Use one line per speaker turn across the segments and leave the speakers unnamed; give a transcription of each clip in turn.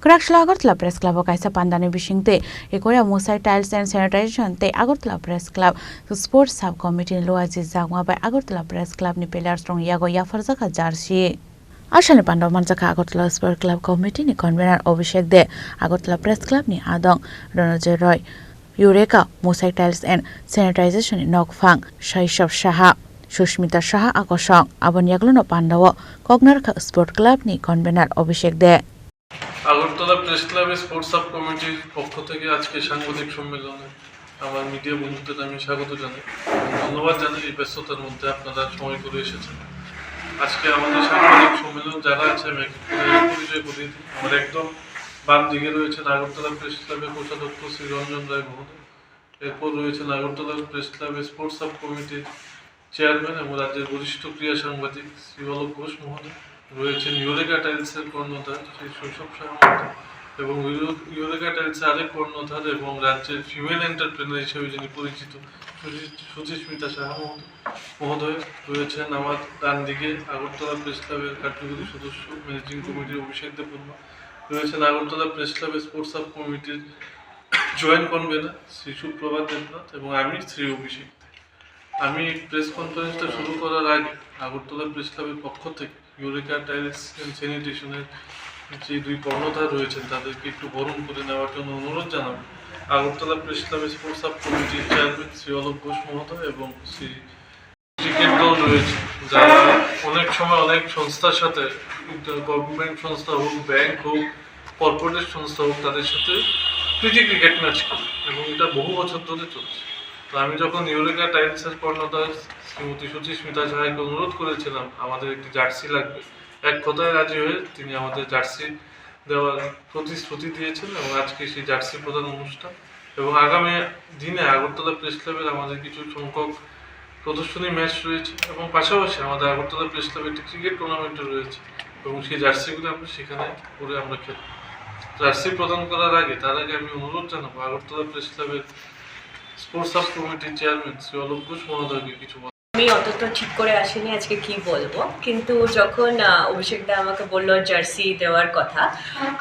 Krakshla Agartala Press Club kaisa pandani bishingte ekoria Musai Tiles and Sanitation te Agartala Press Club Sports Subcommittee loaji jagma by Agartala Press Club ni pillars strong yago yafarzaka jarshi Ashani Pandau Manjaka Agartala Sport Club Committee ni convener Abhishek de Agartala Press Club ni Adong Ronojoy Roy Eureka Musai Tiles and Sanitization ni Nokfang Shaishab Shaha Sushmita Shaha Akosong Abon Yagluno Pandawo Kognarka Sport Club ni convener Abhishek de
Agartala press ক্লাবে sports sub কমিটির পক্ষ থেকে আজকে সাংবাদিক সম্মেলনে আমার media বন্ধুদের আমি স্বাগত জানাই এবং ধন্যবাদ জানাই এই ব্যস্ততার মধ্যে আপনারা সময় করে এসেছেন। আজকে আমাদের সাংবাদিক সম্মেলন যারা আছে আমি পরিচয় করিয়ে দিই। আমার একদম বাম দিকে রয়েছেন আগরতলা প্রেস ক্লাবের কোষাধ্যক্ষ শ্রী রঞ্জন রায় মহোদয়, এরপর রয়েছেন আগরতলা প্রেস ক্লাবের স্পোর্টস সাব কমিটির চেয়ারম্যান এবং রাজ্যের বরিষ্ঠ ক্রীড়া সাংবাদিক শ্রী অলোক ঘোষ মহোদয়, রয়েছেন ইউরেকা টাইলসের কর্ণধার শ্রী শৈশব শাহ এবং ইউরেকা টাইলসের আরেক কর্ণধার এবং রাজ্যের ফিমেল এন্টারপ্রেনার হিসেবে যিনি পরিচিত সুচিস্মিতা শাহ মহোদয়, রয়েছেন আমার ডান দিকে আগরতলা প্রেস ক্লাবের কার্যকরী সদস্য ম্যানেজিং কমিটির অভিষেক দেববর্মা, রয়েছেন আগরতলা প্রেস ক্লাবের স্পোর্টস সাব কমিটির জয়েন্ট কনভেনার শ্রী সুপ্রভাত দেবনাথ এবং আমি শ্রী অভিষেক। আমি প্রেস কনফারেন্সটা শুরু করার আগে আগরতলা প্রেস ক্লাবের পক্ষ থেকে ইউরেকা টাইলস অ্যান্ড স্যানিটেশনের যে দুই কর্ণধার রয়েছেন তাদেরকে একটু বরণ করে নেওয়ার জন্য অনুরোধ জানাবো। আগরতলা প্রেস ক্লাবের স্পোর্টস সাব কমিটির চেয়ারম্যান শ্রী অলোক ঘোষ মহোদয় এবং শ্রী ক্রিকেট দল রয়েছে, যারা অনেক সময় অনেক সংস্থার সাথে, গভর্নমেন্ট সংস্থা হোক, ব্যাংক হোক, কর্পোরেট সংস্থা হোক, তাদের সাথে প্রীতি ক্রিকেট ম্যাচ করে এবং এটা বহু বছর ধরে চলছে। তো আমি যখন ইউরেকা টাইলসের কর্ণধার শ্রীমতী সুচিস্মিতা সাহাকে অনুরোধ করেছিলাম আমাদের একটি জার্সি লাগবে, এক কথায় রাজি হয়ে তিনি আমাদের জার্সি দেওয়ার প্রতিশ্রুতি দিয়েছেন এবং আজকে সেই জার্সি প্রদান অনুষ্ঠান এবং আগামী দিনে আগরতলা প্রেস ক্লাবের আমাদের কিছু সংখ্যক প্রদর্শনী ম্যাচ রয়েছে এবং পাশাপাশি আমাদের আগরতলা প্রেস ক্লাবে একটি ক্রিকেট টুর্নামেন্টও রয়েছে এবং সেই জার্সিগুলো আমরা সেখানে করে আমরা খেলব। জার্সি প্রদান করার আগে তার আগে আমি অনুরোধ জানাবো আগরতলা প্রেস ক্লাবের স্পোর্টস সাব কমিটির চেয়ারম্যান শ্রী অলোক ঘোষ মহোদয়কে কিছু।
আমি অতটা ঠিক করে আসিনি আজকে কি বলবো, কিন্তু যখন অভিষেকদা আমাকে বললো জার্সি দেওয়ার কথা,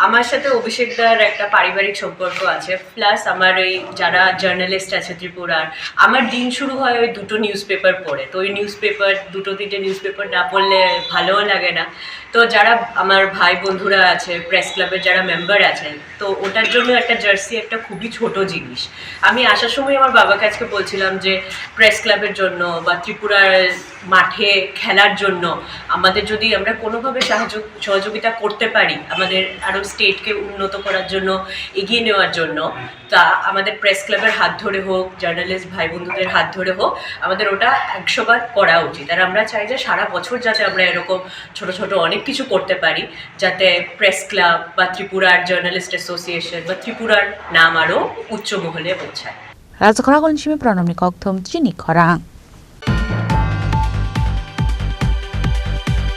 আমার সাথে অভিষেকদার একটা পারিবারিক সম্পর্ক আছে, প্লাস আমার ওই যারা জার্নালিস্ট আছে ত্রিপুরার, আমার দিন শুরু হয় ওই দুটো নিউজ পেপার পড়ে, তো ওই নিউজ পেপার দুটো তিনটে নিউজ পেপার না পড়লে ভালোও লাগে না। তো যারা আমার ভাই বন্ধুরা আছে, প্রেস ক্লাবের যারা মেম্বার আছেন, তো ওটার জন্য একটা জার্সি একটা খুবই ছোট জিনিস। আমি আসার সময় আমার বাবাকে আজকে বলছিলাম যে প্রেস ক্লাবের জন্য বা ত্রিপুরার মাঠে খেলার জন্য আমাদের যদি আমরা কোনোভাবে সহযোগিতা করতে পারি, আমাদের আরও স্টেটকে উন্নত করার জন্য, এগিয়ে নেওয়ার জন্য, তা আমাদের প্রেস ক্লাবের হাত ধরে হোক, জার্নালিস্ট ভাই বন্ধুদের হাত ধরে হোক, আমাদের ওটা 100 বার করা উচিত। আর আমরা চাই যে সারা বছর যাতে আমরা এরকম ছোট ছোট অনেক কিছু করতে পারি, যাতে প্রেস ক্লাব বা ত্রিপুরার জার্নালিস্ট অ্যাসোসিয়েশন বা ত্রিপুরার নাম আরও উচ্চ মহলে পৌঁছায়।
রাজখরা গণসীমে প্রণমী কক্থম চিনি খরাং।